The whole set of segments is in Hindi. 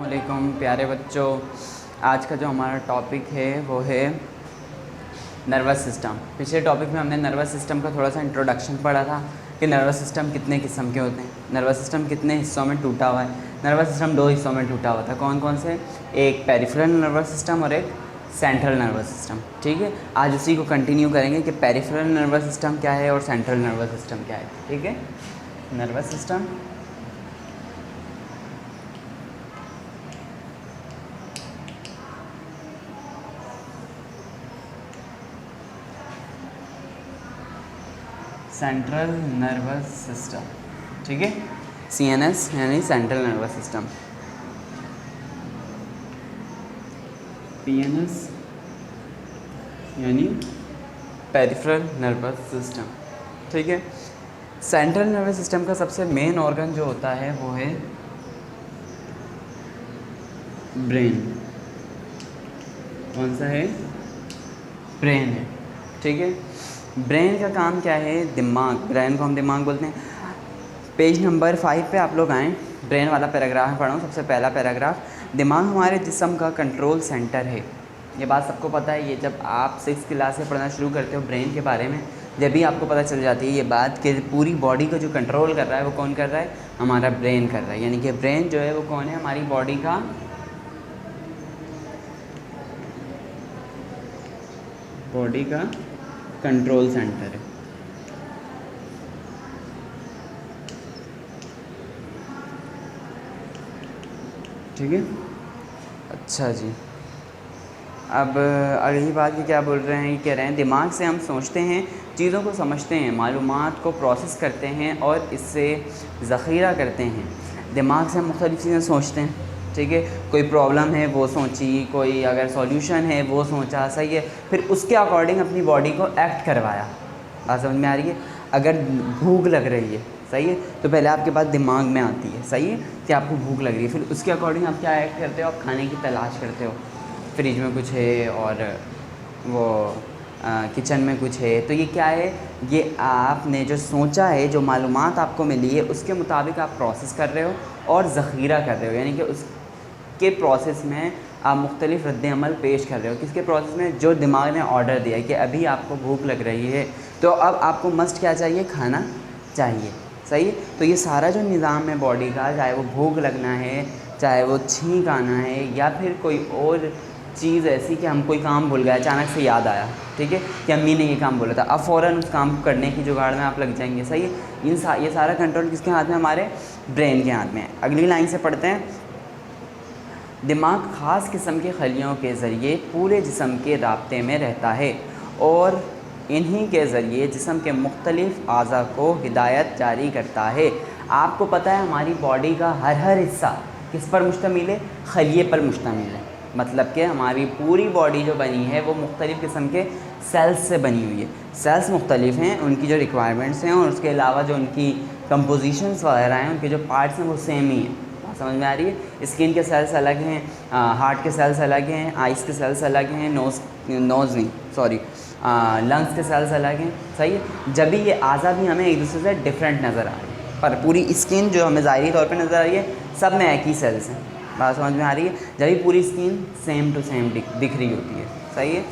अस्सलामुअलैकुम प्यारे बच्चों। आज का जो हमारा टॉपिक है वो है नर्वस सिस्टम। पिछले टॉपिक में हमने नर्वस सिस्टम का थोड़ा सा इंट्रोडक्शन पढ़ा था कि नर्वस सिस्टम कितने किस्म के होते हैं, नर्वस सिस्टम कितने हिस्सों में टूटा हुआ है। नर्वस सिस्टम दो हिस्सों में टूटा हुआ था, कौन कौन से? एक पेरिफेरल नर्वस सिस्टम और एक सेंट्रल नर्वस सिस्टम। ठीक है, आज उसी को कंटिन्यू करेंगे कि पेरिफेरल नर्वस सिस्टम क्या है और सेंट्रल नर्वस सिस्टम क्या है। ठीक है, nervous system, central nervous system. ठीक है, CNS यानी सेंट्रल नर्वस सिस्टम, PNS यानी पेरिफेरल नर्वस सिस्टम। ठीक है, सेंट्रल नर्वस सिस्टम का सबसे मेन ऑर्गन जो होता है वो है ब्रेन। कौन सा है? ब्रेन है। ठीक है, ब्रेन का काम क्या है? दिमाग। ब्रेन को हम दिमाग बोलते हैं। पेज नंबर 5 पे आप लोग आएँ, ब्रेन वाला पैराग्राफ में पढ़ो। सबसे पहला पैराग्राफ, दिमाग हमारे जिस्म का कंट्रोल सेंटर है। ये बात सबको पता है। ये जब आप 6th क्लास से पढ़ना शुरू करते हो ब्रेन के बारे में, जब भी आपको पता चल जाती है ये बात कि पूरी बॉडी को जो कंट्रोल कर रहा है वो कौन कर रहा है? हमारा ब्रेन कर रहा है। यानी कि ब्रेन जो है वो कौन है? हमारी बॉडी का कंट्रोल सेंटर है। ठीक है, अच्छा जी। अब अगली बात ये क्या बोल रहे हैं? ये कह रहे हैं दिमाग से हम सोचते हैं, चीज़ों को समझते हैं, मालूमात को प्रोसेस करते हैं और इससे ज़ख़ीरा करते हैं। दिमाग से हम मुख्तलिफ़ चीज़ें सोचते हैं। ठीक है, कोई प्रॉब्लम है वो सोची, कोई अगर सॉल्यूशन है वो सोचा, सही है, फिर उसके अकॉर्डिंग अपनी बॉडी को एक्ट करवाया। बात समझ में आ रही है? अगर भूख लग रही है, सही है, तो पहले आपके पास दिमाग में आती है, सही है, कि आपको भूख लग रही है, फिर उसके अकॉर्डिंग आप क्या एक्ट करते हो? आप खाने की तलाश करते हो। फ्रिज में कुछ है और वो किचन में कुछ है, तो ये क्या है? ये आपने जो सोचा है, जो मालूमात आपको मिली है, उसके मुताबिक आप प्रोसेस कर रहे हो और ज़ख़ीरा कर रहे हो। यानी कि उसके प्रोसेस में आप मुख्तलिफ़ रद्द-ए-अमल पेश कर रहे हो। किसके प्रोसेस में? जो दिमाग ने ऑर्डर दिया कि अभी आपको भूख लग रही है, तो अब आपको मस्ट क्या चाहिए? खाना चाहिए। सही है, तो ये सारा जो निज़ाम है बॉडी का, चाहे वो भूख लगना है, चाहे वो छींक आना है, या फिर कोई और चीज़ ऐसी कि हम कोई काम भूल गए, अचानक से याद आया, ठीक है, कि अम्मी ने ये काम बोला था, अब फ़ौरन उस काम को करने की जुगाड़ में आप लग जाएंगे। सही है, ये सारा कंट्रोल किसके हाथ में? हमारे ब्रेन के हाथ में है। अगली लाइन से पढ़ते हैं, दिमाग ख़ास किस्म के खलियों के ज़रिए पूरे जिस्म के राब्ते में रहता है और इन्हीं के ज़रिए जिस्म के मुख्तलिफ़ आज़ा को हिदायत जारी करता है। आपको पता है हमारी बॉडी का हर हिस्सा किस पर मुश्तमिल है? खलिए पर मुश्तमिल है। मतलब कि हमारी पूरी बॉडी जो बनी है वो मुख्तलिफ़ किस्म के सेल्स से बनी हुई है। सेल्स मुख्तलिफ़ हैं, उनकी जो रिक्वायरमेंट्स हैं और उसके अलावा जो उनकी कंपोजिशंस वगैरह हैं, उनके जो पार्ट्स हैं वो सेम ही हैं। समझ में आ रही है? स्किन के सेल्स अलग हैं, हार्ट के सेल्स अलग हैं, आइज़ के सेल्स अलग हैं, लंग्स के सेल्स अलग हैं। सही है, जब भी ये आज़ा भी हमें एक दूसरे से डिफरेंट नज़र आ रही है, पर पूरी स्किन जो हमें ज़ाहिरी तौर पे नज़र आ रही है, सब में एक ही सेल्स हैं। बात समझ में आ रही है? जब भी पूरी स्किन सेम टू सेम दिख रही होती है। सही है,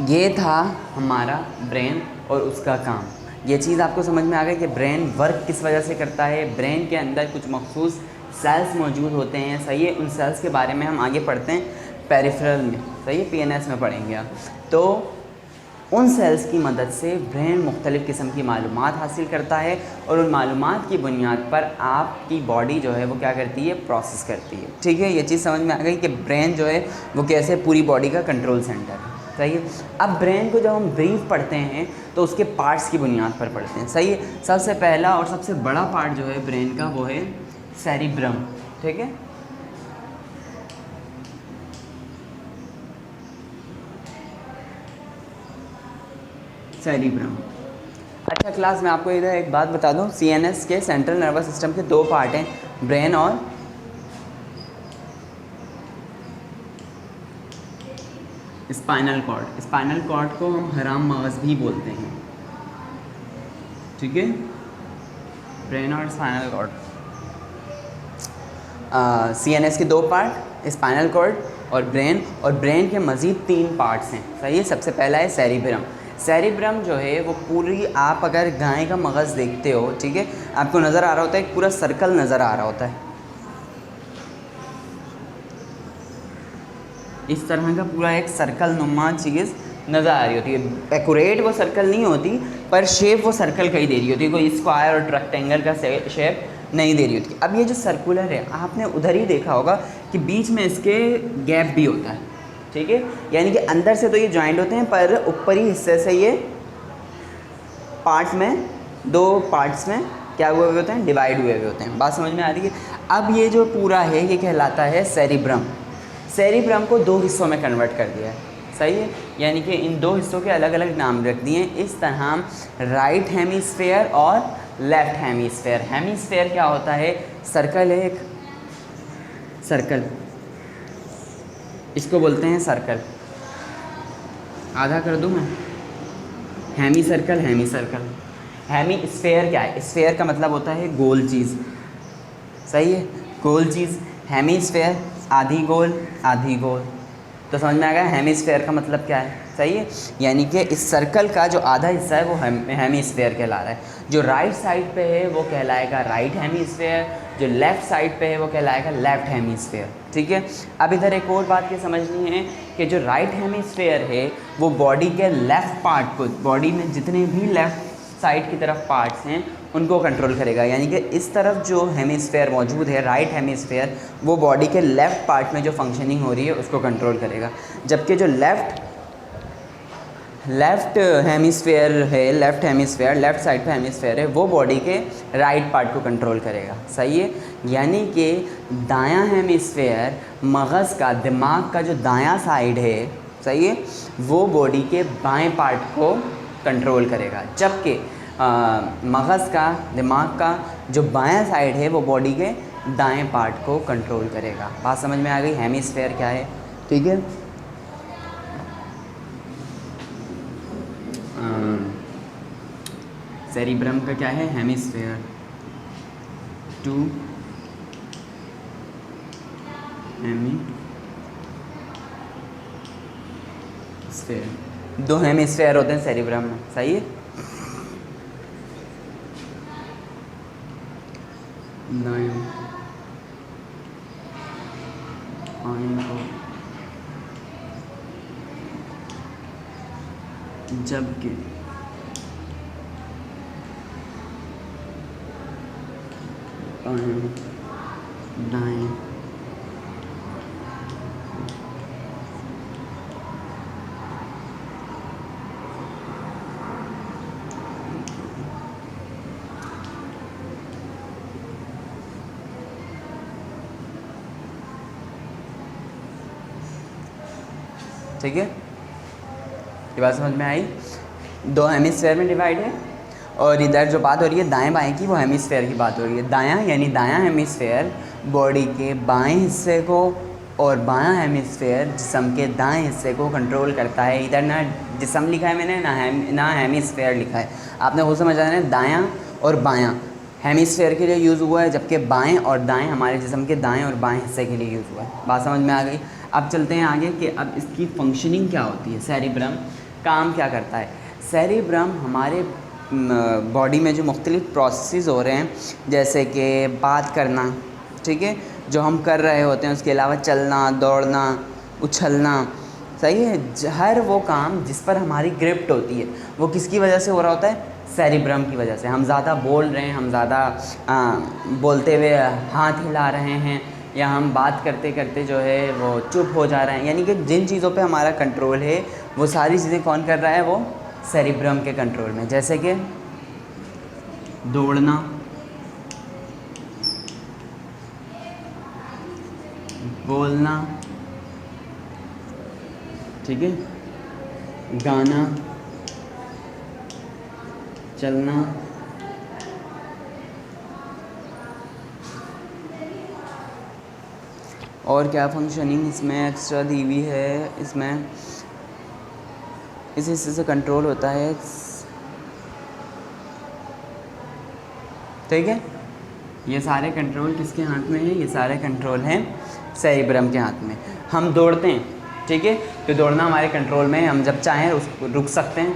ये था हमारा ब्रेन और उसका काम। ये चीज़ आपको समझ में आ गई कि ब्रेन वर्क किस वजह से करता है। ब्रेन के अंदर कुछ मखसूस सेल्स मौजूद होते हैं। सही है, उन सेल्स के बारे में हम आगे पढ़ते हैं पेरिफेरल में। सही है, PNS में पढ़ेंगे आप। तो उन सेल्स की मदद से ब्रेन मुख्तलिफ़ किस्म की मालूमात हासिल करता है और उन मालूमात की बुनियाद पर आपकी बॉडी जो है वो क्या करती है? प्रोसेस करती है। ठीक है, ये चीज़ समझ में आ गई कि ब्रेन जो है वो कैसे पूरी बॉडी का कंट्रोल सेंटर है। सही है, अब ब्रेन को जब हम ब्रीफ पढ़ते हैं तो उसके पार्ट्स की बुनियाद पर पढ़ते हैं। सही है, सबसे पहला और सबसे बड़ा पार्ट जो है ब्रेन का वो है सेरिब्रम। ठीक है, सेरिब्रम। अच्छा क्लास, मैं आपको इधर एक बात बता दूं, CNS के सेंट्रल नर्वस सिस्टम के दो पार्ट हैं, ब्रेन और स्पाइनल कॉर्ड। स्पाइनल कॉर्ड को हम हराम मगज़ भी बोलते हैं। ठीक है, ब्रेन और स्पाइनल कॉर्ड। CNS के 2 पार्ट, स्पाइनल कॉर्ड और ब्रेन के मज़ीद 3 पार्ट्स हैं। सही है। सबसे पहला है सेरिब्रम। सेरिब्रम जो है वो पूरी, आप अगर गाय का मगज़ देखते हो, ठीक है, आपको नज़र आ रहा होता है, एक पूरा सर्कल नज़र आ रहा होता है, इस तरह का पूरा एक सर्कल नुमा चीज़ नज़र आ रही होती है। एक्यूरेट वो सर्कल नहीं होती, पर शेप वो सर्कल का ही दे रही होती है, कोई स्क्वायर और रेक्टेंगल का शेप नहीं दे रही होती। अब ये जो सर्कुलर है, आपने उधर ही देखा होगा कि बीच में इसके गैप भी होता है, ठीक है, यानी कि अंदर से तो ये जॉइंट होते हैं, पर ऊपरी हिस्से से ये पार्ट में, 2 पार्ट्स में क्या हुए हुए होते हैं, डिवाइड हुए हुए होते हैं। बात समझ में आ रही है। अब ये जो पूरा है ये कहलाता है सेरिब्रम। सेरिब्रम को 2 हिस्सों में कन्वर्ट कर दिया है। सही है। यानी कि इन 2 हिस्सों के अलग अलग नाम रख दिए। इस तरह राइट हेमीस्फेयर और लेफ़्ट हेमीस्फेयर। हेमीस्फेयर क्या होता है, सर्कल है एक, सर्कल, इसको बोलते हैं सर्कल। आधा कर दूँ मैं, hemi circle, hemi circle. Hemi sphere क्या है, स्फेयर का मतलब होता है गोल चीज़। सही है, गोल चीज़। हेमी स्फेयर आधी गोल आधी गोल। तो समझ में आ गया हेमीस्फेयर का मतलब क्या है। सही है। यानी कि इस सर्कल का जो आधा हिस्सा है वो हेमीस्फेयर कहला रहा है। जो राइट साइड पे है वो कहलाएगा राइट हेमीस्फेयर, जो लेफ़्ट साइड पे है वो कहलाएगा लेफ़्ट हेमीस्फेयर। ठीक है। अब इधर एक और बात ये समझनी है कि जो राइट हेमीस्फेयर है वो बॉडी के लेफ़्ट पार्ट को, बॉडी में जितने भी लेफ़्ट साइड की तरफ पार्ट्स हैं उनको कंट्रोल करेगा। यानी कि इस तरफ जो हेमीस्फेयर मौजूद है, राइट हेमीस्फेयर, वो बॉडी के लेफ़्ट पार्ट में जो फंक्शनिंग हो रही है उसको कंट्रोल करेगा। जबकि जो लेफ़्ट हेमीस्फेयर है, लेफ़्ट हेमीस्फेयर, लेफ़्ट साइड पे हेमीस्फेयर है, वो बॉडी के राइट पार्ट को कंट्रोल करेगा। सही है। यानी कि दायां हेमीस्फेयर, मगज़ का, दिमाग का जो दायां साइड है, सही है, वो बॉडी के बाएं पार्ट को कंट्रोल करेगा। जबकि मगज़ का, दिमाग का जो बायां साइड है वो बॉडी के दाएं पार्ट को कंट्रोल करेगा। बात समझ में आ गई हेमीस्फेयर क्या है। ठीक है। सेरिब्रम का क्या है, हेमीस्फेयर। 2 हेमीस्फेयर, 2 हेमीस्फेयर होते हैं सेरिब्रम में। सही है। जबकि दाएं ठीक है। ये बात समझ में आई। 2 हेमीस्फेयर में डिवाइड है और इधर जो बात हो रही है दाएं बाएं की, वो हेमीस्फेयर की बात हो रही है। दायां यानी दायां हेमीस्फेयर बॉडी के बाएं हिस्से को और बायां हेमीस्फेयर जिस्म के दाएं हिस्से को कंट्रोल करता है। इधर ना जिस्म लिखा है मैंने, ना हेमीस्फेयर लिखा है। आपने वो समझ आना है, दायां और बायां हेमीस्फेयर के लिए यूज़ हुआ है, जबकि बाएं और दाएं हमारे जिस्म के दाएं और बाएं हिस्से के लिए यूज़ हुआ है। बात समझ में आ गई। अब चलते हैं आगे कि अब इसकी फंक्शनिंग क्या होती है, सेरिब्रम काम क्या करता है। सेरिब्रम हमारे बॉडी में जो मुख्तलिफ प्रोसेस हो रहे हैं, जैसे कि बात करना, ठीक है, जो हम कर रहे होते हैं, उसके अलावा चलना, दौड़ना, उछलना, सही है, हर वो काम जिस पर हमारी ग्रिप्ट होती है वो किसकी वजह से हो रहा होता है, सेरिब्रम की वजह से। हम ज़्यादा बोल रहे हैं, हम ज़्यादा बोलते हुए हाथ हिला रहे हैं, या हम बात करते करते जो है वो चुप हो जा रहे हैं, यानी कि जिन चीज़ों पे हमारा कंट्रोल है वो सारी चीज़ें कौन कर रहा है, वो सेरिब्रम के कंट्रोल में। जैसे कि दौड़ना, बोलना, ठीक है, गाना, चलना, और क्या फंक्शनिंग इसमें एक्स्ट्रा दी हुई है। इसमें इस हिस्से से कंट्रोल होता है, ठीक है। ये सारे कंट्रोल किसके हाथ में है? ये सारे कंट्रोल हैं सेरिब्रम के हाथ में। हम दौड़ते हैं, ठीक है, तो दौड़ना हमारे कंट्रोल में है। हम जब चाहें रुक सकते हैं,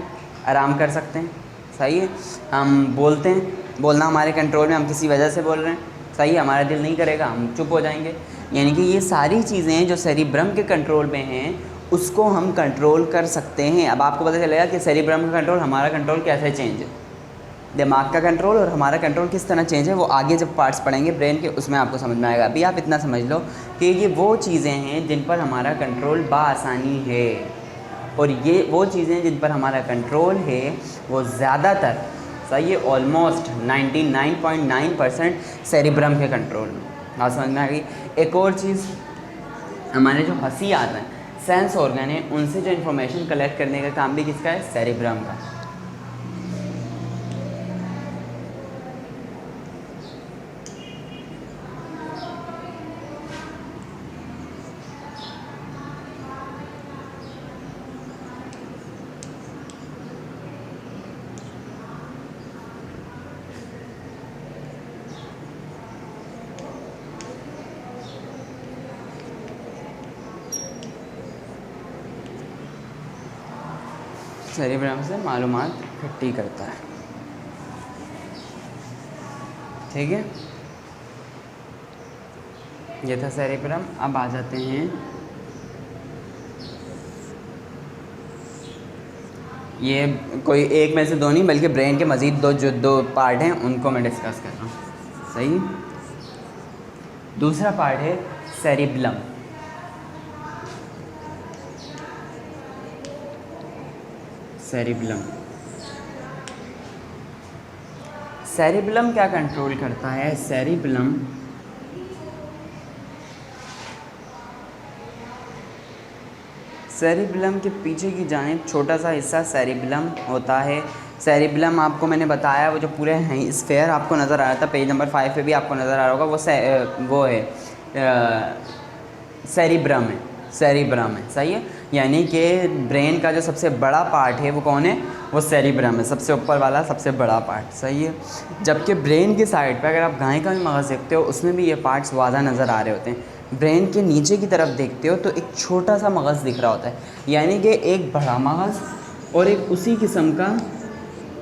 आराम कर सकते हैं, सही है। हम बोलते हैं, बोलना हमारे कंट्रोल में, हम किसी वजह से बोल रहे हैं, सही है, हमारा दिल नहीं करेगा, हम चुप हो जाएंगे। यानी कि ये सारी चीज़ें जो सेरिब्रम के कंट्रोल में हैं उसको हम कंट्रोल कर सकते हैं। अब आपको पता चलेगा कि सेरिब्रम का कंट्रोल, हमारा कंट्रोल कैसे चेंज है, दिमाग का कंट्रोल और हमारा कंट्रोल किस तरह चेंज है, वो आगे जब पार्ट्स पढ़ेंगे ब्रेन के उसमें आपको समझ में आएगा। अभी आप इतना समझ लो कि ये वो चीज़ें हैं जिन पर हमारा कंट्रोल बाआसानी है, और ये वो चीज़ें जिन पर हमारा कंट्रोल है वो ज़्यादातर, सही है, ऑलमोस्ट 99.9% सेरिब्रम के कंट्रोल में। बात समझ में आ गई। एक और चीज़, हमारे जो हंसी आता है, सेंस ऑर्गन है, उनसे जो इन्फॉर्मेशन कलेक्ट करने का काम भी किसका है? सेरिब्रम का। सेरिब्रम से मालूमात इकट्ठी करता है, ठीक है। ये था सेरिब्रम। अब आ जाते हैं, ये कोई एक में से दो नहीं बल्कि ब्रेन के मज़ीद दो पार्ट हैं, उनको मैं डिस्कस कर रहा हूँ, सही। दूसरा पार्ट है सेरिब्लम। सेरिब्लम, सेरिब्लम क्या कंट्रोल करता है? सेरिब्लम सेरिब्लम के पीछे की जानिब छोटा सा हिस्सा सेरिब्लम होता है। सेरिब्लम आपको मैंने बताया, वो जो पूरे हैं स्फेयर आपको नज़र आ रहा था, पेज नंबर 5 पे भी आपको नज़र आ रहा होगा, वो है सेरिब्रम है, सेरिब्रम है, सही है। यानी कि ब्रेन का जो सबसे बड़ा पार्ट है वो कौन है? वो सेरिब्रम है, सबसे ऊपर वाला सबसे बड़ा पार्ट, सही है। जबकि ब्रेन की साइड पे अगर आप गाय का भी मगज़ देखते हो उसमें भी ये पार्ट्स वाज़ा नज़र आ रहे होते हैं। ब्रेन के नीचे की तरफ देखते हो तो एक छोटा सा मगज़ दिख रहा होता है, यानी कि एक बड़ा मगज़ और एक उसी किस्म का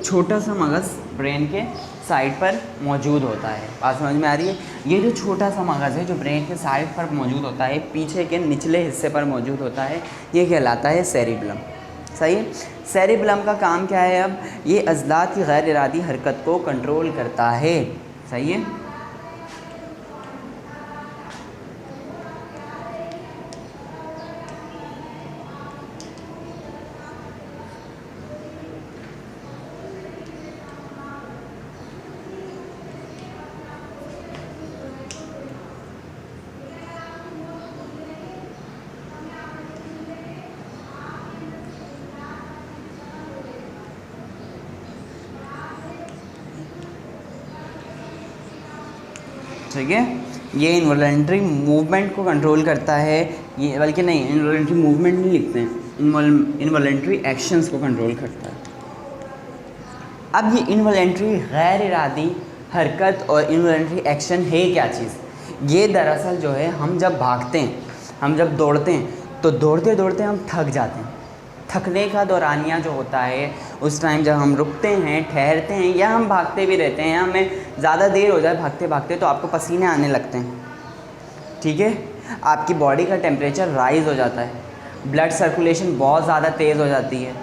छोटा सा मगज़ ब्रेन के साइड पर मौजूद होता है। बात समझ में आ रही है? ये जो छोटा सा मगज़ है जो ब्रेन के साइड पर मौजूद होता है, पीछे के निचले हिस्से पर मौजूद होता है, ये कहलाता है सेरिब्लम, सही है। सेरिब्लम का काम क्या है? अब ये अज़लात की गैर इरादी हरकत को कंट्रोल करता है, सही है। ठीक है, ये इनवॉलंटरी मूवमेंट को कंट्रोल करता है, ये बल्कि नहीं, इनवॉलंटरी मूवमेंट नहीं लिखते हैं, इनवॉलंटरी एक्शंस को कंट्रोल करता है। अब ये इनवॉलंटरी गैर इरादी हरकत और इनवॉलंटरी एक्शन है क्या चीज़? ये दरअसल जो है, हम जब भागते हैं, हम जब दौड़ते हैं तो दौड़ते दौड़ते हम थक जाते हैं। थकने का दौरानिया जो होता है उस टाइम जब हम रुकते हैं, ठहरते हैं, या हम भागते भी रहते हैं, हमें ज़्यादा देर हो जाए भागते भागते तो आपको पसीने आने लगते हैं, ठीक है। आपकी बॉडी का टेम्परेचर राइज़ हो जाता है, ब्लड सर्कुलेशन बहुत ज़्यादा तेज़ हो जाती है,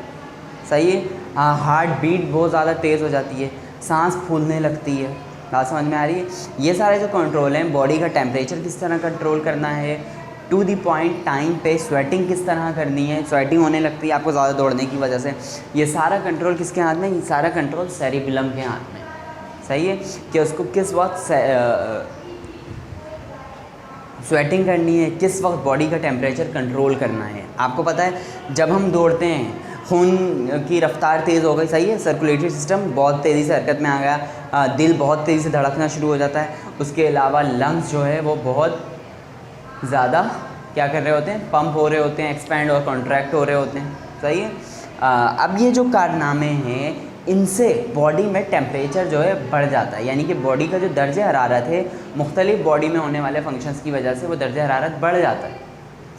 सही है। हार्ट बीट बहुत ज़्यादा तेज़ हो जाती है, सांस फूलने लगती है। बात समझ में आ रही है? ये सारे जो कंट्रोल हैं, बॉडी का टेम्परेचर किस तरह कंट्रोल करना है, टू दी पॉइंट टाइम पे स्वेटिंग किस तरह करनी है, स्वेटिंग होने लगती है आपको ज़्यादा दौड़ने की वजह से, ये सारा कंट्रोल किसके हाथ में? ये सारा कंट्रोल सेरिब्लम के हाथ में, सही है। कि उसको किस वक्त स्वेटिंग करनी है, किस वक्त बॉडी का टेम्परेचर कंट्रोल करना है। आपको पता है जब हम दौड़ते हैं खून की रफ्तार तेज़ हो गई, सही है, सर्कुलेटरी सिस्टम बहुत तेज़ी से हरकत में आ गया, दिल बहुत तेज़ी से धड़कना शुरू हो जाता है, उसके अलावा लंग्स जो है वो बहुत ज़्यादा क्या कर रहे होते हैं? पंप हो रहे होते हैं, एक्सपैंड और कॉन्ट्रैक्ट हो रहे होते हैं, सही है। अब ये जो कारनामे हैं इनसे बॉडी में टेम्परेचर जो है बढ़ जाता है, यानी कि बॉडी का जो दर्जे हरारत है मुख्तलिफ बॉडी में होने वाले फंक्शंस की वजह से वो दर्जे हरारत बढ़ जाता है।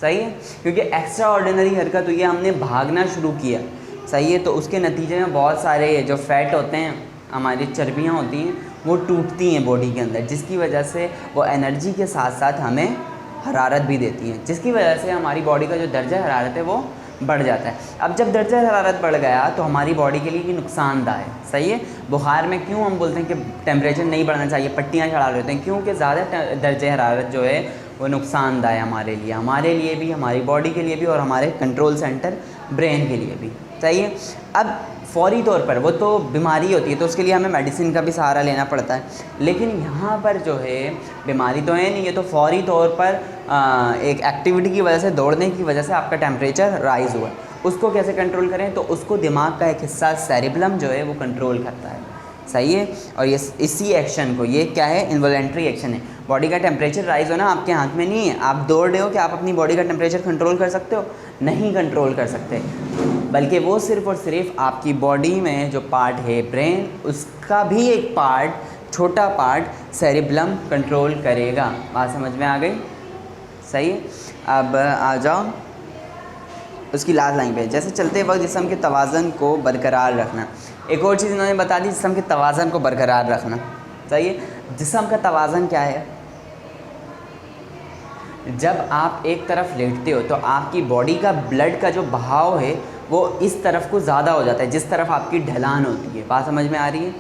सही है, क्योंकि एक्स्ट्रा ऑर्डिनरी हरकत हुई है, हमने भागना शुरू किया। सही है, तो उसके नतीजे में बहुत सारे जो फैट होते हैं, हमारी चर्बियाँ होती हैं, वो टूटती हैं बॉडी के अंदर, जिसकी वजह से वो एनर्जी के साथ साथ हमें हरारत भी देती हैं, जिसकी वजह से हमारी बॉडी का जो दर्जा हरारत है वो बढ़ जाता है। अब जब दर्जा हरारत बढ़ गया तो हमारी बॉडी के लिए ये नुकसानदायक है। सही है, बुखार में क्यों हम बोलते हैं कि टेम्परेचर नहीं बढ़ना चाहिए, पट्टियाँ चढ़ा लेते हैं, क्योंकि ज़्यादा दर्जा हरारत जो है वो नुकसानदायक है हमारे लिए भी, हमारी बॉडी के लिए भी, और हमारे कंट्रोल सेंटर ब्रेन के लिए भी। सही है, अब फौरी तौर पर वो तो बीमारी होती है तो उसके लिए हमें मेडिसिन का भी सहारा लेना पड़ता है, लेकिन यहाँ पर जो है बीमारी तो है नहीं, ये तो फौरी तौर पर एक एक्टिविटी की वजह से, दौड़ने की वजह से आपका टेम्परेचर राइज़ हुआ। उसको कैसे कंट्रोल करें, तो उसको दिमाग का एक हिस्सा सेरिबलम जो है वो कंट्रोल करता है। सही है, और ये इसी एक्शन को, ये क्या है, इन्वॉलंटरी एक्शन है। बॉडी का टेम्परेचर राइज़ होना आपके हाथ में नहीं है। आप दौड़ रहे हो कि आप अपनी बॉडी का टेम्परेचर कंट्रोल कर सकते हो? नहीं कंट्रोल कर सकते, बल्कि वो सिर्फ़ और सिर्फ आपकी बॉडी में जो पार्ट है ब्रेन, उसका भी एक पार्ट, छोटा पार्ट सेरिबलम कंट्रोल करेगा। बात समझ में आ गई? सही है, अब आ जाओ उसकी लास्ट लाइन पे, जैसे चलते वक्त जिस्म के तवाज़न को बरकरार रखना। एक और चीज़ इन्होंने बता दी, जिस्म के तवाज़न को बरकरार रखना। सही है, जिस्म का तवाज़न क्या है? जब आप एक तरफ लेटते हो तो आपकी बॉडी का ब्लड का जो बहाव है वो इस तरफ को ज़्यादा हो जाता है, जिस तरफ आपकी ढलान होती है। बात समझ में आ रही है?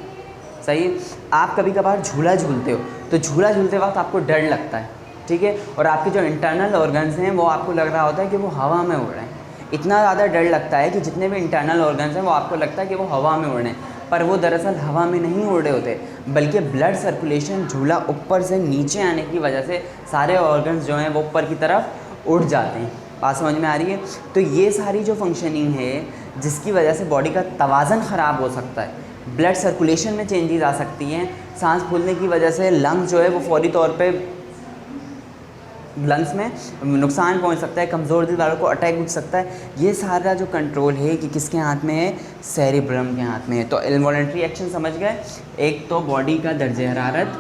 सही है, आप कभी कभार झूला झूलते हो तो झूला झूलते वक्त आपको डर लगता है, ठीक है, और आपके जो इंटरनल ऑर्गन्स हैं वो आपको लग रहा होता है कि वो हवा में उड़ रहे हैं। इतना ज़्यादा डर लगता है कि जितने भी इंटरनल ऑर्गन्स हैं वो आपको लगता है कि वो हवा में उड़ रहे हैं, पर वो दरअसल हवा में नहीं उड़ रहे होते, बल्कि ब्लड सर्कुलेशन, झूला ऊपर से नीचे आने की वजह से सारे ऑर्गन्स जो हैं वो ऊपर की तरफ उड़ जाते हैं। बात समझ में आ रही है? तो ये सारी जो फंक्शनिंग है जिसकी वजह से बॉडी का तवाज़न ख़राब हो सकता है, ब्लड सर्कुलेशन में चेंजेस आ सकती हैं, सांस फूलने की वजह से लंग्स जो है वो फौरी तौर पे लंग्स में नुकसान पहुंच सकता है, कमज़ोर दिल वालों को अटैक उठ सकता है। ये सारा जो कंट्रोल है कि किसके हाथ में है? सेरिब्रम के हाथ में है। तो इन्वॉलंटरी एक्शन समझ गए, एक तो बॉडी का दर्जे हरारत,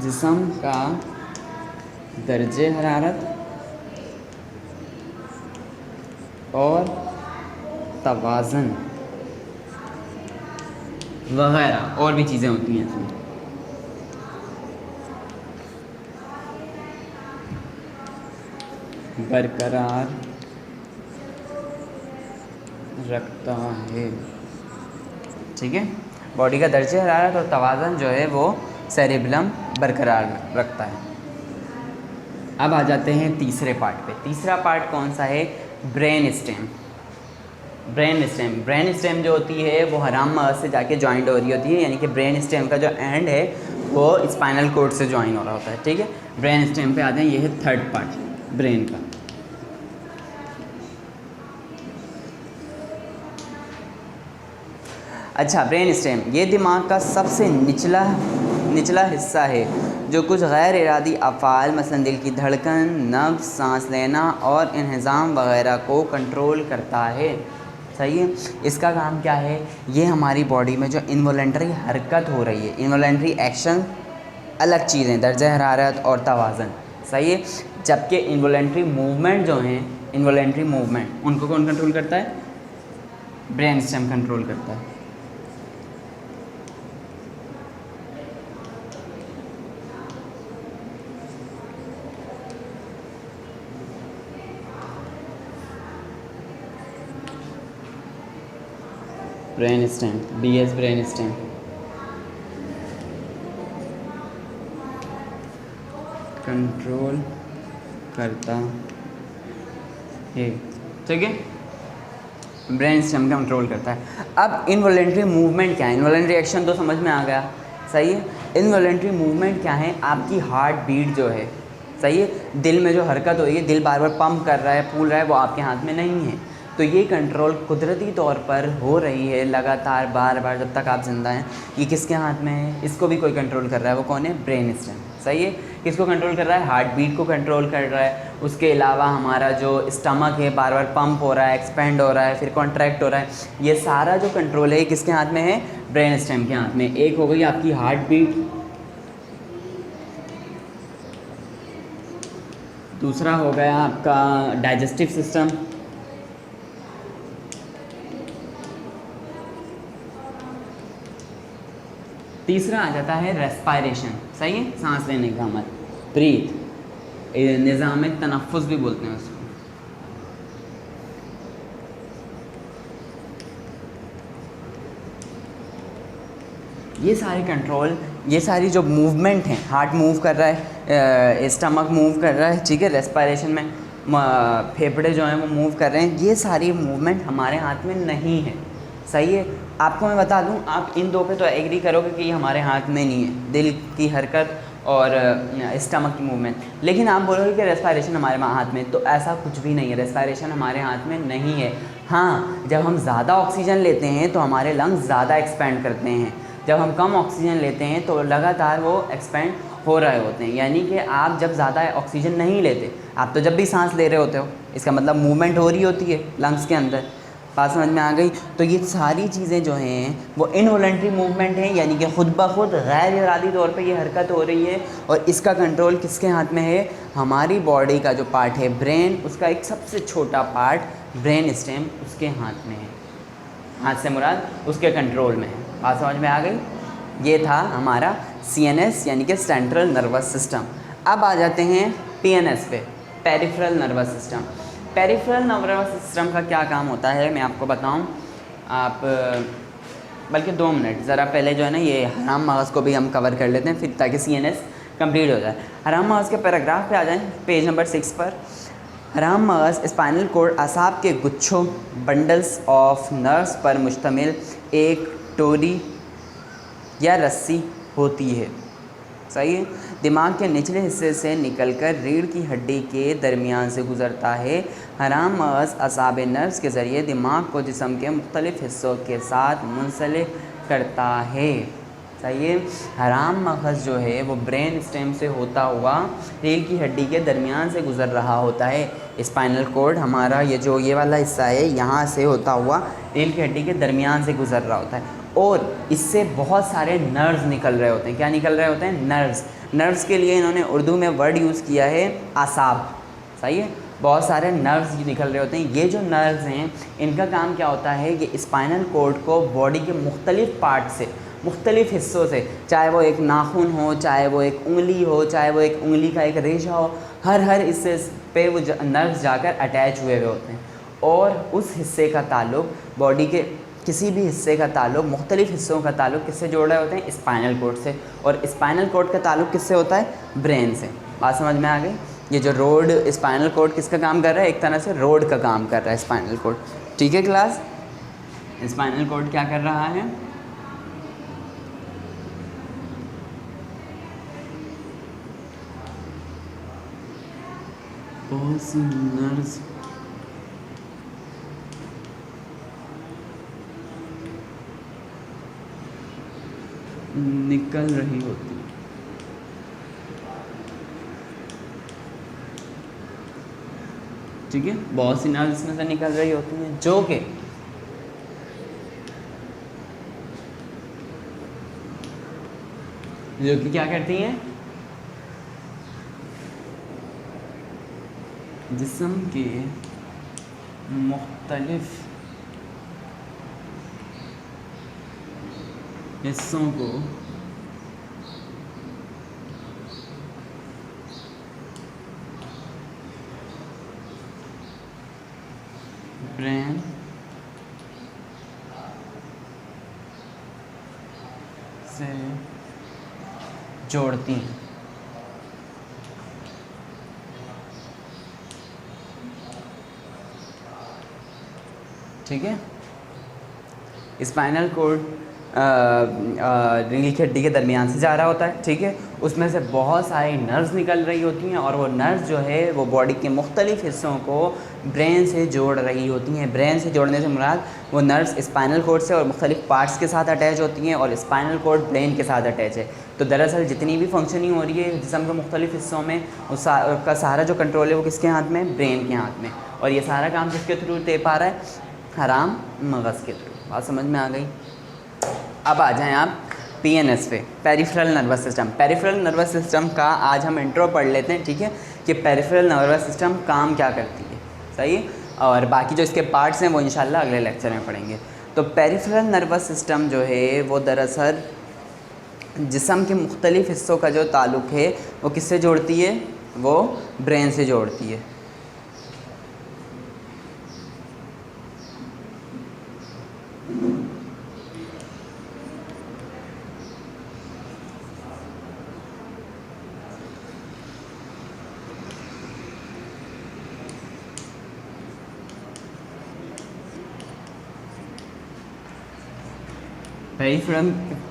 जिस्म का दर्जे हरारत और तवाज़न वगैरह और भी चीज़ें होती हैं इसमें। बरकरार रखता है, ठीक है, बॉडी का दर्जे हरारत और तवाज़न जो है वो सेरिबलम बरकरार रखता है। अब आ जाते हैं तीसरे पार्ट पे। तीसरा पार्ट कौन सा है? Brain stem. ब्रेन स्टेम जो होती है वो हराम मगज़ से जाके जॉइंट हो रही होती है, यानी कि ब्रेन स्टेम का जो एंड है वो स्पाइनल कोड से जॉइन हो रहा होता है, ठीक है। ब्रेन स्टेम पे आते हैं, ये है थर्ड पार्ट ब्रेन का। अच्छा, ब्रेन स्टेम ये दिमाग का सबसे निचला हिस्सा है जो कुछ गैर इरादी अफ़ाल मसलन दिल की धड़कन, नब्ज़, सांस लेना और इंहिज़ाम वग़ैरह को कंट्रोल करता है। सही है, इसका काम क्या है? ये हमारी बॉडी में जो इनवॉलंटरी हरकत हो रही है, इनवॉलंटरी एक्शन अलग चीज़ें, दर्जा हरारत और तवाज़न। सही है, जबकि इनवॉलंटरी मूवमेंट जो हैं, इनवॉलंटरी मूवमेंट उनको कौन कंट्रोल करता है? ब्रेन स्टेम कंट्रोल करता है। Brain stem, BS brain stem control करता है, ठीक है, ब्रेन स्टेम कंट्रोल करता है। अब इनवॉलंटरी मूवमेंट क्या है? इनवॉलंटरी एक्शन तो समझ में आ गया, सही है। इनवॉलंटरी मूवमेंट क्या है? आपकी हार्ट बीट जो है, सही है, दिल में जो हरकत हो रही है, दिल बार बार पंप कर रहा है, फूल रहा है, वो आपके हाथ में नहीं है। तो ये कंट्रोल कुदरती तौर पर हो रही है लगातार बार बार जब तक आप ज़िंदा हैं। ये किसके हाथ में है? इसको भी कोई कंट्रोल कर रहा है, वो कौन है? Brain stem. सही है। किसको कंट्रोल कर रहा है? हार्ट बीट को कंट्रोल कर रहा है। उसके अलावा हमारा जो स्टमक है बार बार पंप हो रहा है, एक्सपेंड हो रहा है, फिर कॉन्ट्रैक्ट हो रहा है, ये सारा जो कंट्रोल है किसके हाथ में है? ब्रेन स्टेम के हाथ में। एक हो गई आपकी हार्ट बीट, दूसरा हो गया आपका डाइजेस्टिव सिस्टम, तीसरा आ जाता है रेस्पायरेशन। सही है, सांस लेने का मत, ब्रीथ, निज़ाम तनफ़ुस भी बोलते हैं उसको। ये सारे कंट्रोल, ये सारी जो मूवमेंट हैं, हार्ट मूव कर रहा है, स्टमक मूव कर रहा है, ठीक है, रेस्पायरेशन में फेफड़े जो हैं वो मूव कर रहे हैं, ये सारी मूवमेंट हमारे हाथ में नहीं है। सही है। आपको मैं बता दूं, आप इन दो पे तो एग्री करोगे कि ये हमारे हाथ में नहीं है, दिल की हरकत और स्टमक की मूवमेंट, लेकिन आप बोलोगे कि रेस्पायरेशन हमारे हाथ में, तो ऐसा कुछ भी नहीं है, रेस्पायरेशन हमारे हाथ में नहीं है। हाँ, जब हम ज़्यादा ऑक्सीजन लेते हैं तो हमारे लंग्स ज़्यादा एक्सपेंड करते हैं, जब हम कम ऑक्सीजन लेते हैं तो लगातार वो एक्सपेंड हो रहे होते हैं। यानी कि आप जब ज़्यादा ऑक्सीजन नहीं लेते, आप तो जब भी सांस ले रहे होते हो, इसका मतलब मूवमेंट हो रही होती है लंग्स के अंदर। बात समझ में आ गई? तो ये सारी चीज़ें जो हैं वो इनवॉलंटरी मूवमेंट हैं, यानी कि खुद ब खुद गैर इरादी तौर पे ये हरकत हो रही है, और इसका कंट्रोल किसके हाथ में है? हमारी बॉडी का जो पार्ट है ब्रेन, उसका एक सबसे छोटा पार्ट ब्रेन स्टेम, उसके हाथ में है। हाथ से मुराद उसके कंट्रोल में है। बात समझ में आ गई? ये था हमारा CNS यानी कि सेंट्रल नर्वस सिस्टम। अब आ जाते हैं PNS पे, peripheral nervous system. Peripheral nervous system का क्या काम होता है मैं आपको बताऊं। आप बल्कि 2 मिनट ज़रा पहले जो है ना, ये हराम मगज़ को भी हम कवर कर लेते हैं, फिर ताकि CNS कंप्लीट हो जाए। हराम मगज़ के पैराग्राफ पे आ जाएं, पेज नंबर 6 पर। हराम मगज़ स्पाइनल कोड असाब के गुच्छों, बंडल्स ऑफ नर्व्स पर मुश्तमिल एक टोरी या रस्सी होती है। सही है। दिमाग के निचले हिस्से से निकलकर रीढ़ की हड्डी के दरमियान से गुजरता है। हराम मगज़ असाब नर्व्स के ज़रिए दिमाग को जिस्म के मुख्तलिफ़ हिस्सों के साथ मुंसलिक करता है। सही है। हराम मगज़ जो है वो ब्रेन स्टेम से होता हुआ रीढ़ की हड्डी के दरमियान से गुज़र रहा होता है। स्पाइनल कोड हमारा ये जो ये वाला हिस्सा है, यहाँ से होता हुआ रीढ़ की हड्डी के दरमियान से गुज़र रहा होता है, और इससे बहुत सारे नर्व्स निकल रहे होते हैं। क्या निकल रहे होते हैं? नर्व्स। नर्व्स के लिए इन्होंने उर्दू में वर्ड यूज़ किया है आसाब। सही है। बहुत सारे नर्व्स निकल रहे होते हैं। ये जो नर्व्स हैं इनका काम क्या होता है कि स्पाइनल कोड को बॉडी के मुख्तलिफ़ पार्ट से, मुख्तलिफ़ हिस्सों से, चाहे वो एक नाखून हो, चाहे वो एक उंगली हो, चाहे वो एक उंगली का एक रेशा हो, हर हिस्से पे वो नर्व्स जाकर अटैच हुए हुए होते हैं, और उस हिस्से का ताल्लुक़, बॉडी के किसी भी हिस्से का ताल्लुक़, मुख्तलिफ़ हिस्सों का ताल्लुक़ किससे जोड़ रहे होते हैं? स्पाइनल कोड से। और स्पाइनल कोड का ताल्लुक़ किससे होता है? ब्रेन से। बात समझ में आ गई? ये जो रोड, स्पाइनल कोड किसका काम कर रहा है? एक तरह से रोड का काम कर रहा है स्पाइनल कोड। ठीक है क्लास? स्पाइनल कोड क्या कर रहा है? बहुत सी नर्व्स निकल रही होती है। ठीक है, बहुत सी नर्व्स इसमें से निकल रही होती हैं जो कि क्या करती हैं? जिस्म के मुख्तलिफ हिस्सों को ब्रेन से जोड़ती हैं। ठीक है। स्पाइनल कोड रीढ़ की हड्डी के दरमियान से जा रहा होता है, ठीक है। उसमें से बहुत सारी नर्व्स निकल रही होती हैं और वो नर्व्स जो है वो बॉडी के मुख्तलिफ़ हिस्सों को ब्रेन से जोड़ रही होती हैं। ब्रेन से जोड़ने से मुराद वो नर्व्स स्पाइनल कॉर्ड से और मुख्तलिफ़ पार्ट्स के साथ अटैच होती हैं और स्पाइनल कॉर्ड ब्रेन के साथ अटैच है। तो दरअसल जितनी भी फंक्शनिंग हो रही है जिस्म के मुख्तलिफ़ हिस्सों में, उसका सारा जो कंट्रोल है वो किसके हाथ में? ब्रेन के हाथ में। और ये सारा काम किसके थ्रू दे पा रहा है? हराम मगज़ के थ्रू। बात समझ में आ गई? अब आ जाएं आप पीएनएस पे, peripheral nervous system. Peripheral nervous system का आज हम इंट्रो पढ़ लेते हैं, ठीक है, कि पेरिफेरल नर्वस सिस्टम काम क्या करती है, सही। और बाकी जो इसके पार्ट्स हैं वो इंशाल्लाह अगले लेक्चर में पढ़ेंगे। तो पेरिफेरल नर्वस सिस्टम जो है वो दरअसल जिस्म के मुख्तलिफ़ हिस्सों का जो ताल्लुक़ है वो किससे जोड़ती है? वो ब्रेन से जोड़ती है।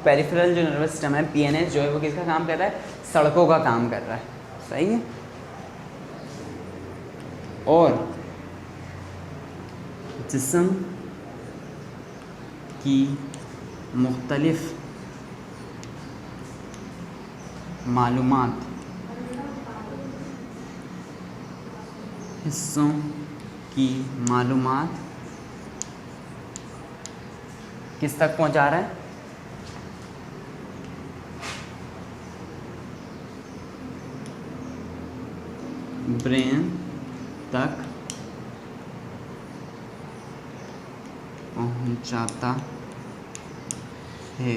पेरिफेरल जो नर्वस सिस्टम है पीएनएस जो है वो किसका काम कर रहा है? सड़कों का काम कर रहा है, सही है। और जिस्म की मुख्तलिफ मालूमात हिस्सों की मालूमात किस तक पहुंचा रहा है? ब्रेन तक पहुंचाता है।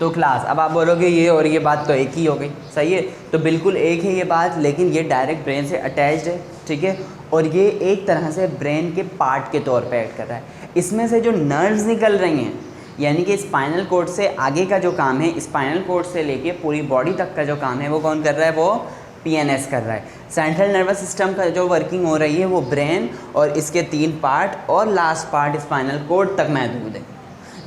तो क्लास, अब आप बोलोगे ये और ये बात तो एक ही हो गई, सही है। तो बिल्कुल एक है ये बात, लेकिन ये डायरेक्ट ब्रेन से अटैच्ड है, ठीक है। और ये एक तरह से ब्रेन के पार्ट के तौर पे एक्ट कर रहा है। इसमें से जो नर्व्स निकल रही हैं, यानी कि स्पाइनल कॉर्ड से आगे का जो काम है, स्पाइनल कॉर्ड से लेके पूरी बॉडी तक का जो काम है वो कौन कर रहा है? वो पीएनएस कर रहा है। सेंट्रल नर्वस सिस्टम का जो वर्किंग हो रही है वो ब्रेन और इसके 3 पार्ट और लास्ट पार्ट स्पाइनल कॉर्ड तक महदूद है।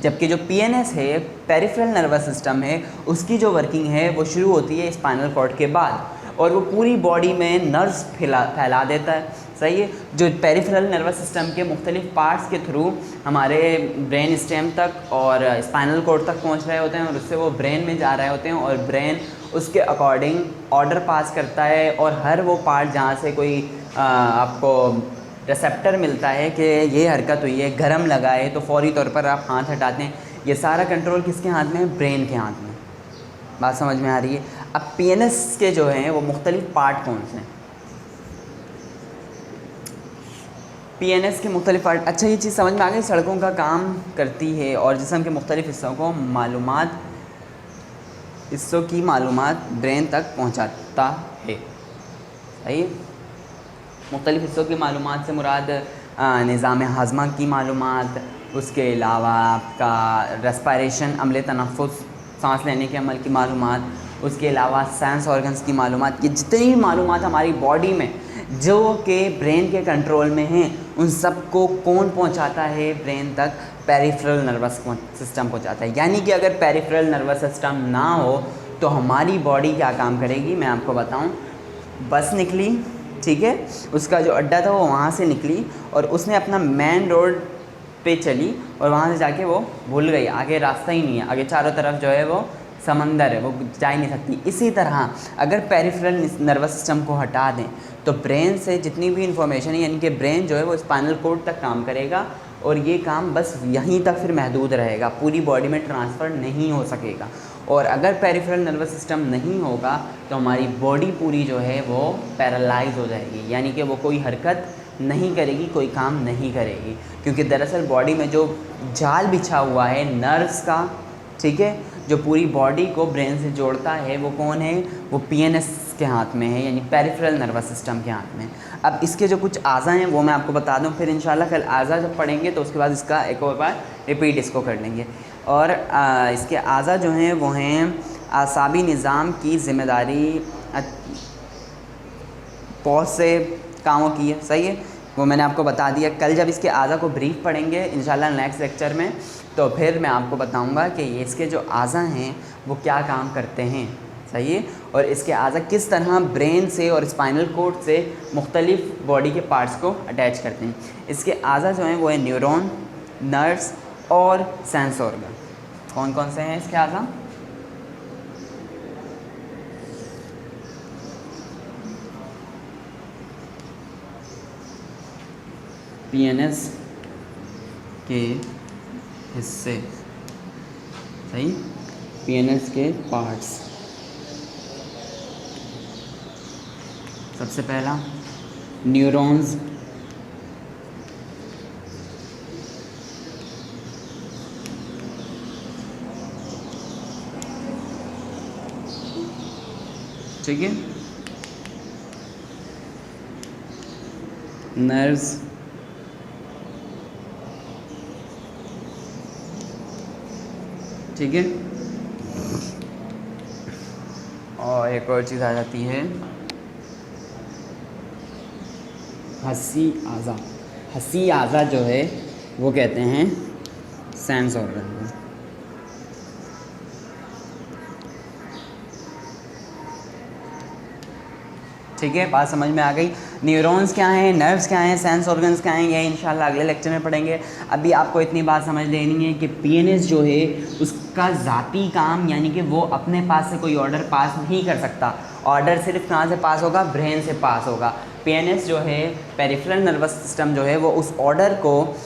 जबकि जो पीएनएस है, पेरिफेरल नर्वस सिस्टम है, उसकी जो वर्किंग है वो शुरू होती है स्पाइनल कॉर्ड के बाद और वो पूरी बॉडी में नर्व्स फैला देता है, सही है। जो पेरिफेरल नर्वस सिस्टम के मुख्तलिफ पार्ट्स के थ्रू हमारे ब्रेन स्टेम तक और स्पाइनल कॉर्ड तक पहुंच रहे होते हैं और उससे वो ब्रेन में जा रहे होते हैं और ब्रेन उसके अकॉर्डिंग ऑर्डर पास करता है और हर वो पार्ट जहाँ से कोई आपको रिसेप्टर मिलता है कि ये हरकत हुई है, गरम लगा है, तो फौरी तौर पर आप हाथ हटाते हैं। ये सारा कंट्रोल किसके हाथ में है? ब्रेन के हाथ में। बात समझ में आ रही है? अब पीएनएस के जो हैं वो मुख्तलिफ पार्ट कौन से हैं? पीएनएस के मुख्तलिफ पार्ट, अच्छा ये चीज़ समझ में आ गई, सड़कों का काम करती है और जिस्म के मुख्तलिफ हिस्सों की मालूमात ब्रेन तक पहुंचाता है, सही है। मुख्तलिफ हिस्सों की मालूमात से मुराद निज़ाम हाज़मा की मालूमात, उसके अलावा आपका रेस्पिरेशन, अमले तनफ़ुस, सांस लेने के अमल की मालूमात, उसके अलावा सेंस ऑर्गन्स की मालूमात। ये जितनी भी मालूमात हमारी बॉडी में जो कि ब्रेन के कंट्रोल में हैं, उन सब को कौन पहुंचाता है ब्रेन तक? पेरिफेरल नर्वस सिस्टम पहुंचाता है। यानी कि अगर पेरिफेरल नर्वस सिस्टम ना हो तो हमारी बॉडी क्या काम करेगी? मैं आपको बताऊं, बस निकली, ठीक है, उसका जो अड्डा था वो वहाँ से निकली और उसने अपना मेन रोड पे चली और वहाँ से जाके वो भूल गई, आगे रास्ता ही नहीं है, आगे चारों तरफ जो है वो समंदर है, वो जा ही नहीं सकती। इसी तरह अगर पेरिफेरल नर्वस सिस्टम को हटा दें तो ब्रेन से जितनी भी इंफॉर्मेशन है, यानी कि ब्रेन जो है वो स्पाइनल कॉर्ड तक काम करेगा और ये काम बस यहीं तक फिर महदूद रहेगा, पूरी बॉडी में ट्रांसफ़र नहीं हो सकेगा। और अगर पेरिफेरल नर्वस सिस्टम नहीं होगा तो हमारी बॉडी पूरी जो है वो पैरालाइज हो जाएगी, यानी कि वो कोई हरकत नहीं करेगी, कोई काम नहीं करेगी, क्योंकि दरअसल बॉडी में जो जाल बिछा हुआ है नर्व्स का, ठीक है, जो पूरी बॉडी को ब्रेन से जोड़ता है, वो कौन है? वो पीएनएस के हाथ में है, यानी पेरिफेरल नर्वस सिस्टम के हाथ में। अब इसके जो कुछ आज़ा हैं वो मैं आपको बता दूं, फिर इंशाल्लाह कल आज़ा जब पढ़ेंगे तो उसके बाद इसका एक और बार रिपीट इसको कर लेंगे। और इसके आज़ा जो हैं वो हैं आसाबी निज़ाम की ज़िम्मेदारी बहुत से कामों की है, सही है, वो मैंने आपको बता दिया। कल जब इसके आज़ा को ब्रीफ पढ़ेंगे इंशाल्लाह नेक्स्ट लेक्चर में, तो फिर मैं आपको बताऊंगा कि ये इसके जो आज़ा हैं वो क्या काम करते हैं, सही है, और इसके आज़ा किस तरह ब्रेन से और स्पाइनल कॉर्ड से मुख्तलिफ बॉडी के पार्ट्स को अटैच करते हैं। इसके आज़ा जो हैं वो है न्यूरॉन, नर्व्स और सेंस ऑर्गन। कौन कौन से हैं इसके आज़ा? पीएनएस के हिस्से, सही, पीएनएस के पार्ट्स। सबसे पहला न्यूरॉन्स, ठीक है, नर्व्स, ठीक है, और एक और चीज़ आ जाती है हसी आज़ा। हसी आज़ा जो है वो कहते हैं सेंस ऑर्गन। ठीक है, बात समझ में आ गई। न्यूरॉन्स क्या हैं, नर्व्स क्या हैं, सेंस ऑर्गन्स क्या हैं, ये इंशाल्लाह अगले लेक्चर में पढ़ेंगे। अभी आपको इतनी बात समझ लेनी है कि पीएनएस जो है उसका ज़ाती काम, यानी कि वो अपने पास से कोई ऑर्डर पास नहीं कर सकता। ऑर्डर सिर्फ कहाँ से पास होगा? ब्रेन से पास होगा। पीएनएस जो है, पेरिफेरल नर्वस सिस्टम जो है, वो उस ऑर्डर को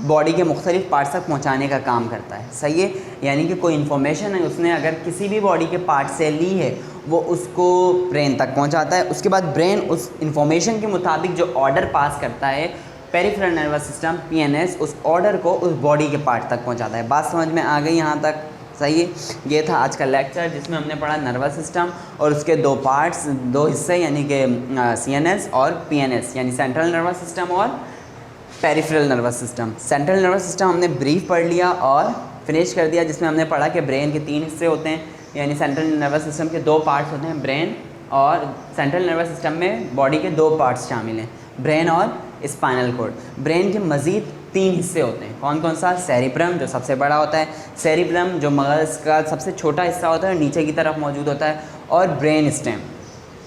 बॉडी के मुख्तलिफ पार्ट्स तक पहुंचाने का काम करता है, सही है। यानी कि कोई इन्फॉर्मेशन है उसने अगर किसी भी बॉडी के पार्ट से ली है, वो उसको ब्रेन तक पहुंचाता है। उसके बाद ब्रेन उस इन्फॉर्मेशन के मुताबिक जो ऑर्डर पास करता है, पेरिफेरल नर्वस सिस्टम पीएनएस उस ऑर्डर को उस बॉडी के पार्ट तक पहुंचाता है। बात समझ में आ गई यहाँ तक? सही है। ये था आज का लेक्चर जिसमें हमने पढ़ा नर्वस सिस्टम और उसके दो पार्ट्स, दो हिस्से, यानी कि सीएनएस और पीएनएस, यानी सेंट्रल नर्वस सिस्टम और peripheral nervous system. Central nervous system हमने ब्रीफ पढ़ लिया और फिनिश कर दिया, जिसमें हमने पढ़ा कि ब्रेन के 3 हिस्से होते हैं, यानी सेंट्रल नर्वस सिस्टम के 2 पार्ट्स होते हैं, ब्रेन, और सेंट्रल नर्वस सिस्टम में बॉडी के 2 पार्ट्स शामिल हैं, ब्रेन और स्पाइनल कॉर्ड। ब्रेन के मज़ीद 3 हिस्से होते हैं। कौन कौन सा? सेरिब्रम जो सबसे बड़ा होता है, सेरिब्रम जो मगज़ का सबसे छोटा हिस्सा होता है, नीचे की तरफ मौजूद होता है, और ब्रेन स्टेम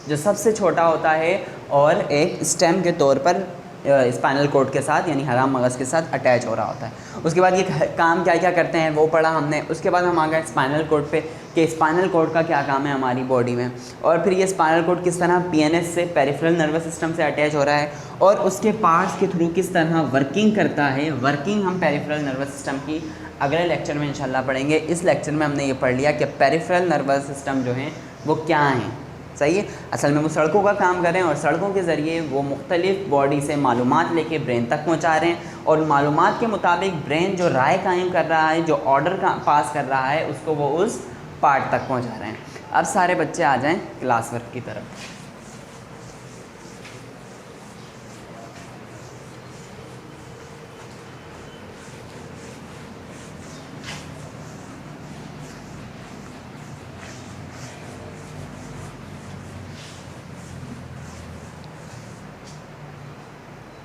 जो सबसे छोटा होता है और एक स्टेम के तौर पर स्पाइनल कॉर्ड के साथ, यानी हराम मगज़ के साथ अटैच हो रहा होता है। उसके बाद ये काम क्या क्या करते हैं वो पढ़ा हमने। उसके बाद हम आ गए स्पाइनल कॉर्ड पे कि स्पाइनल कॉर्ड का क्या काम है हमारी बॉडी में, और फिर ये स्पाइनल कॉर्ड किस तरह पीएनएस से, पेरिफेरल नर्वस सिस्टम से अटैच हो रहा है, और उसके पार्ट्स के थ्रू किस तरह वर्किंग करता है। वर्किंग हम पेरिफेरल नर्वस सिस्टम की अगले लेक्चर में इंशाल्लाह पढ़ेंगे। इस लेक्चर में हमने ये पढ़ लिया कि पेरिफेरल नर्वस सिस्टम जो हैं वो क्या हैं, सही है। असल में वो सड़कों का काम कर रहे हैं और सड़कों के ज़रिए वो मुख्तलिफ बॉडी से मालूमात लेके ब्रेन तक पहुंचा रहे हैं, और मालूमात के मुताबिक ब्रेन जो राय कायम कर रहा है, जो ऑर्डर का पास कर रहा है, उसको वो उस पार्ट तक पहुंचा रहे हैं। अब सारे बच्चे आ जाएं क्लास वर्क की तरफ।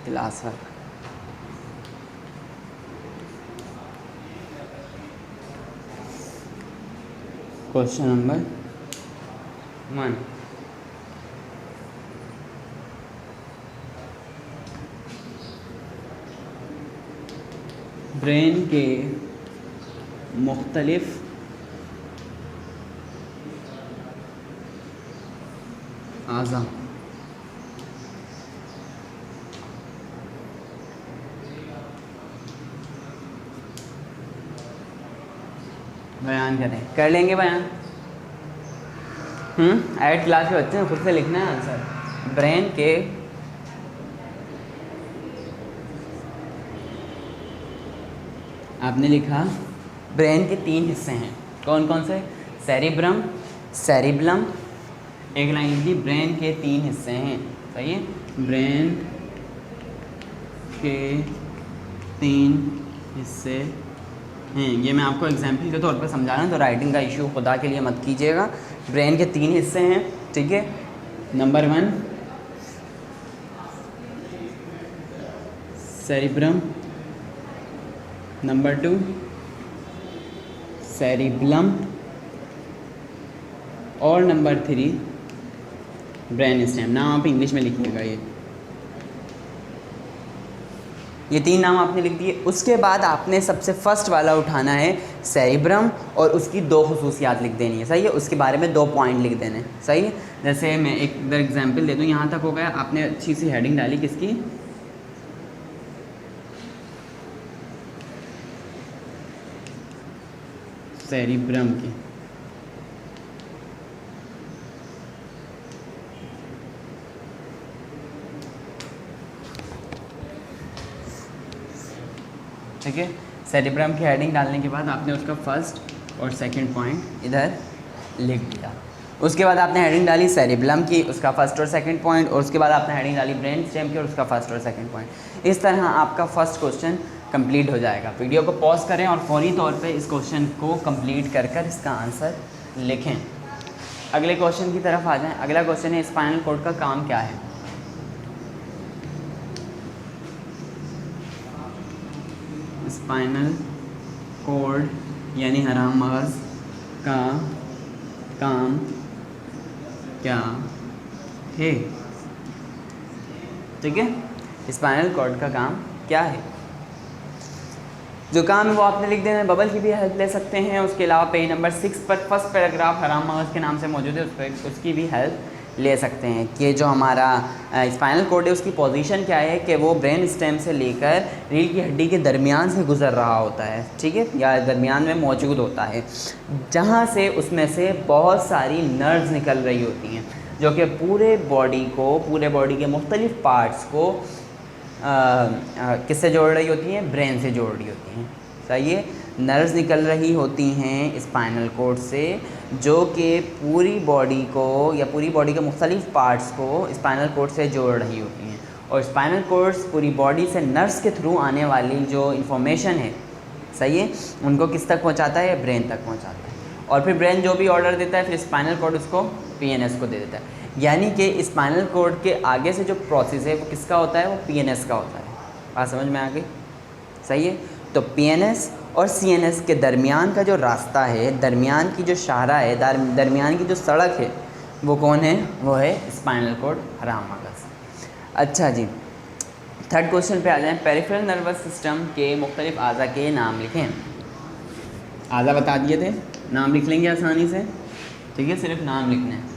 Class work question number 1। Brain के मुख्तलिफ आज़ा बयान करें। कर लेंगे बयान? एट क्लास के बच्चे ने खुद से लिखना है आंसर। ब्रेन के आपने लिखा ब्रेन के 3 हिस्से हैं। कौन कौन से? सेरिब्रम, सेरिबलम, एक लाइन लिखी, ब्रेन के 3 हिस्से हैं, सही है। ब्रेन के 3 हिस्से हैं। ये मैं आपको एग्जाम्पल के तौर पर समझा रहा हूँ, तो राइटिंग का इशू खुदा के लिए मत कीजिएगा। ब्रेन के 3 हिस्से हैं, ठीक है। नंबर 1 सेरिब्रम, नंबर 2 सेरिब्लम, और नंबर 3 ब्रेन स्टेम। नाम आप इंग्लिश में लिखिएगा। ये 3 नाम आपने लिख दिए। उसके बाद आपने सबसे फर्स्ट वाला उठाना है सेरिब्रम, और उसकी 2 खुसूसियात लिख देनी है। सही है, उसके बारे में 2 पॉइंट लिख देने हैं। सही है, जैसे मैं एक इधर एग्जाम्पल दे दूँ। यहाँ तक हो गया, आपने अच्छी सी हेडिंग डाली किसकी, सेरिब्रम की। ठीक है, सेरिब्रम की हेडिंग डालने के बाद आपने उसका फर्स्ट और सेकंड पॉइंट इधर लिख दिया। उसके बाद आपने हेडिंग डाली सेरिब्लम की, उसका फर्स्ट और सेकंड पॉइंट, और उसके बाद आपने हेडिंग डाली ब्रेन स्टेम की और उसका फर्स्ट और सेकंड पॉइंट। इस तरह आपका फर्स्ट क्वेश्चन कंप्लीट हो जाएगा। वीडियो को पॉज करें और फौरी तौर पे इस क्वेश्चन को कंप्लीट कर कर इसका आंसर लिखें। अगले क्वेश्चन की तरफ आ जाएँ। अगला क्वेश्चन है स्पाइनल कॉर्ड का काम क्या है। स्पाइनल कॉर्ड यानी हराम मगज़ का काम क्या है। ठीक है, स्पाइनल कॉर्ड का काम क्या है। जो काम है वो आपने लिख देना है। बबल की भी हेल्प ले सकते हैं। उसके अलावा पेज नंबर 6 पर फर्स्ट पैराग्राफ हराम मगज़ के नाम से मौजूद है, उस पर उसकी भी हेल्प ले सकते हैं कि जो हमारा स्पाइनल कॉर्ड है उसकी पोजीशन क्या है, कि वो ब्रेन स्टेम से लेकर रीढ़ की हड्डी के दरमियान से गुजर रहा होता है। ठीक है, या दरमियान में मौजूद होता है, जहाँ से उसमें से बहुत सारी नर्व्स निकल रही होती हैं, जो कि पूरे बॉडी के मुख्तलिफ पार्ट्स को किससे जोड़ रही होती हैं, ब्रेन से जोड़ रही होती हैं। सही है, नर्व्स निकल रही होती हैं स्पाइनल कॉर्ड से, जो कि पूरी बॉडी को या पूरी बॉडी के मुख्तलिफ पार्ट्स को स्पाइनल कॉर्ड से जोड़ रही होती हैं। और स्पाइनल कॉर्ड्स पूरी बॉडी से नर्व्स के थ्रू आने वाली जो इन्फॉर्मेशन है, सही है, उनको किस तक पहुंचाता है, ब्रेन तक पहुंचाता है। और फिर ब्रेन जो भी ऑर्डर देता है, फिर स्पाइनल कॉर्ड उसको पीएनएस को दे देता है। यानी कि स्पाइनल कॉर्ड के आगे से जो प्रोसेस है वो किसका होता है, वो पीएनएस का होता है। बात समझ में आ गई। सही है, तो पीएनएस और सीएनएस के दरमियान का जो रास्ता है, दरमियान की जो शाहरा है, दरमियान की जो सड़क है, वो कौन है, वो है स्पाइनल कॉर्ड हराम मगज़। अच्छा जी, थर्ड क्वेश्चन पे आ जाएं। पेरिफेरल नर्वस सिस्टम के मुख्तलिफ आज़ा के नाम लिखें। आज़ा बता दिए थे, नाम लिख लेंगे आसानी से। ठीक है, सिर्फ नाम लिखना है।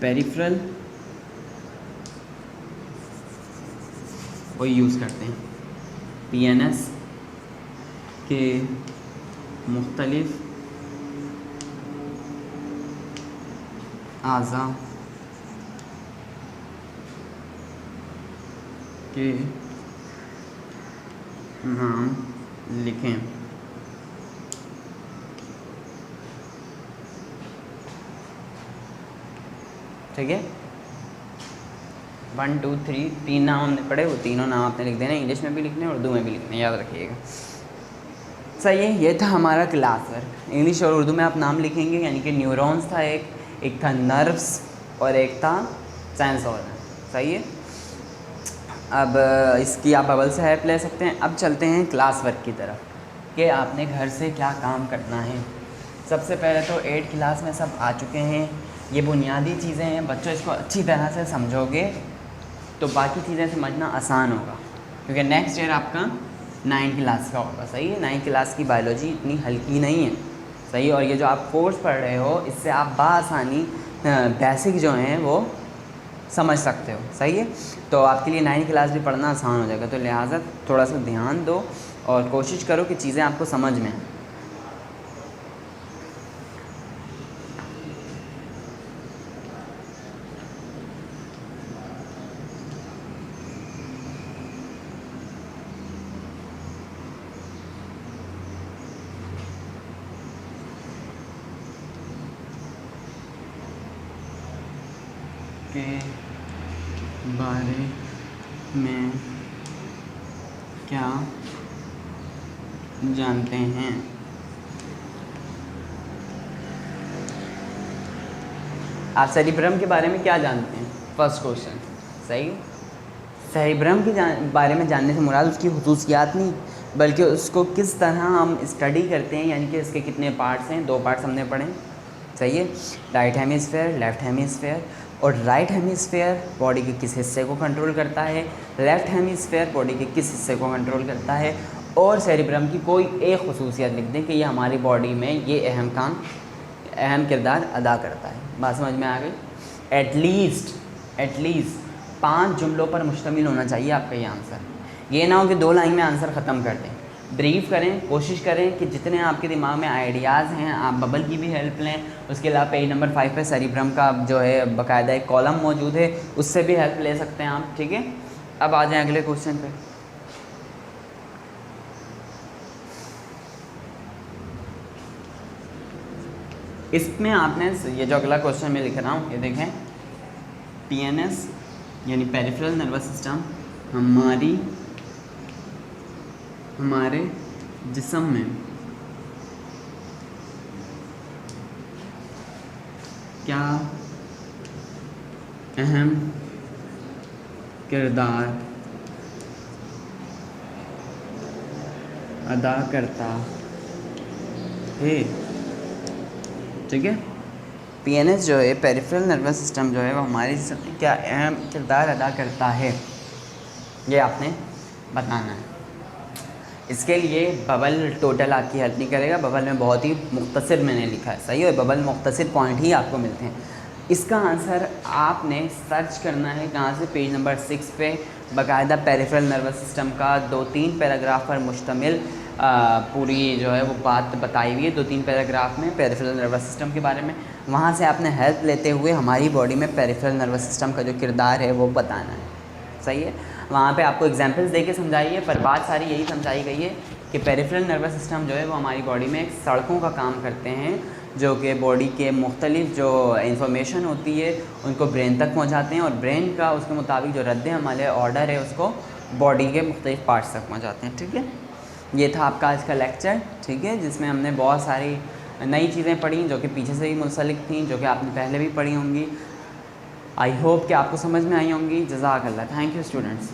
पेरिफेरल वही यूज़ करते हैं, पीएनएस के मुख्तलिफ आज़ा के नाम लिखें। ठीक है, 1 2 3 3 नाम हमने पढ़े, वो तीनों नाम आपने लिख देना। इंग्लिश में भी लिखने हैं, उर्दू में भी लिखने, याद रखिएगा। सही है, ये था हमारा क्लास वर्क। इंग्लिश और उर्दू में आप नाम लिखेंगे, यानी कि न्यूरॉन्स था एक था नर्व्स और एक था सेंस ऑर्गन। सही है, अब इसकी आप बबल से हेल्प ले सकते हैं। अब चलते हैं क्लास वर्क की तरफ, कि आपने घर से क्या काम करना है। सबसे पहले तो 8 क्लास में सब आ चुके हैं, ये बुनियादी चीज़ें हैं बच्चों, इसको अच्छी तरह से समझोगे तो बाकी चीज़ें समझना आसान होगा, क्योंकि नेक्स्ट ईयर आपका 9 क्लास का होगा। सही है, 9 क्लास की बायोलॉजी इतनी हल्की नहीं है। सही, और ये जो आप कोर्स पढ़ रहे हो, इससे आप बासानी बेसिक जो हैं वो समझ सकते हो। सही है, तो आपके लिए 9 क्लास भी पढ़ना आसान हो जाएगा। तो लिहाजा थोड़ा सा ध्यान दो और कोशिश करो कि चीज़ें आपको समझ में आएं। के बारे में क्या जानते हैं। आप सेरिब्रम के बारे में क्या जानते हैं, फर्स्ट क्वेश्चन। सही, सेरिब्रम के बारे में जानने से मुराद उसकी खुसूसियात नहीं, बल्कि उसको किस तरह हम स्टडी करते हैं, यानी कि इसके कितने पार्ट्स हैं। 2 पार्ट्स हमने पढ़े, सही है, राइट हेमिस्फेयर, लेफ़्ट हेमिस्फेयर। और राइट हेमिस्फेयर बॉडी के किस हिस्से को कंट्रोल करता है, लेफ़्ट हेमिस्फेयर बॉडी के किस हिस्से को कंट्रोल करता है। और सेरिब्रम की कोई एक खुसूसियत लिख दें कि ये हमारी बॉडी में ये अहम किरदार अदा करता है। बात समझ में आ गई। एटलीस्ट 5 जुमलों पर मुश्तमिल होना चाहिए आपका ये आंसर। ये ना हो कि 2 लाइन में आंसर ख़त्म कर दें। ब्रीफ करें, कोशिश करें कि जितने आपके दिमाग में आइडियाज़ हैं आप बबल की भी हेल्प लें। उसके अलावा पेज नंबर 5 पे सेरिब्रम का जो है बाकायदा एक कॉलम मौजूद है, उससे भी हेल्प ले सकते हैं आप, ठीक है। अब आ जाएँ अगले क्वेश्चन पे। इसमें आपने ये जो अगला क्वेश्चन मैं लिख रहा हूँ, ये देखें, PNS यानी पेरिफेरल नर्वस सिस्टम हमारे जिस्म में क्या अहम किरदार अदा करता है, ठीक है। PNS जो है पेरिफेरल नर्वस सिस्टम जो है वो हमारे जिस्म में क्या अहम किरदार अदा करता है, ये आपने बताना है। इसके लिए बबल टोटल आपकी हेल्प नहीं करेगा, बबल में बहुत ही मुख्तसर मैंने लिखा है, सही है, बबल मुख्तसर पॉइंट ही आपको मिलते हैं। इसका आंसर आपने सर्च करना है कहाँ से, पेज नंबर 6 पे बाकायदा पेरिफेरल नर्वस सिस्टम का 2-3 पैराग्राफ पर मुश्तमिल पूरी जो है वो बात बताई हुई है 2-3 पैराग्राफ में पेरिफेरल नर्वस सिस्टम के बारे में। वहाँ से आपने हेल्प लेते हुए हमारी बॉडी में पेरिफेरल नर्वस सिस्टम का जो किरदार है वो बताना है, सही है। वहाँ पे आपको एग्जांपल्स दे के समझाइए, पर बात सारी यही समझाई गई है कि पेरिफेरल नर्वस सिस्टम जो है वो हमारी बॉडी में एक सड़कों का काम करते हैं, जो कि बॉडी के मुख्तलिफ जो इंफॉर्मेशन होती है उनको ब्रेन तक पहुँचाते हैं, और ब्रेन का उसके मुताबिक जो रद्द अमल है, ऑर्डर है, उसको बॉडी के मुख्तलिफ पार्ट्स तक पहुँचाते हैं, ठीक है। ये था आपका आज का लेक्चर, ठीक है, जिसमें हमने बहुत सारी नई चीज़ें पढ़ी जो कि पीछे से ही मुंसलिक थी, जो कि आपने पहले भी पढ़ी होंगी। आई होप कि आपको समझ में आई होंगी। जज़ाकल्लाह, थैंक यू स्टूडेंट्स।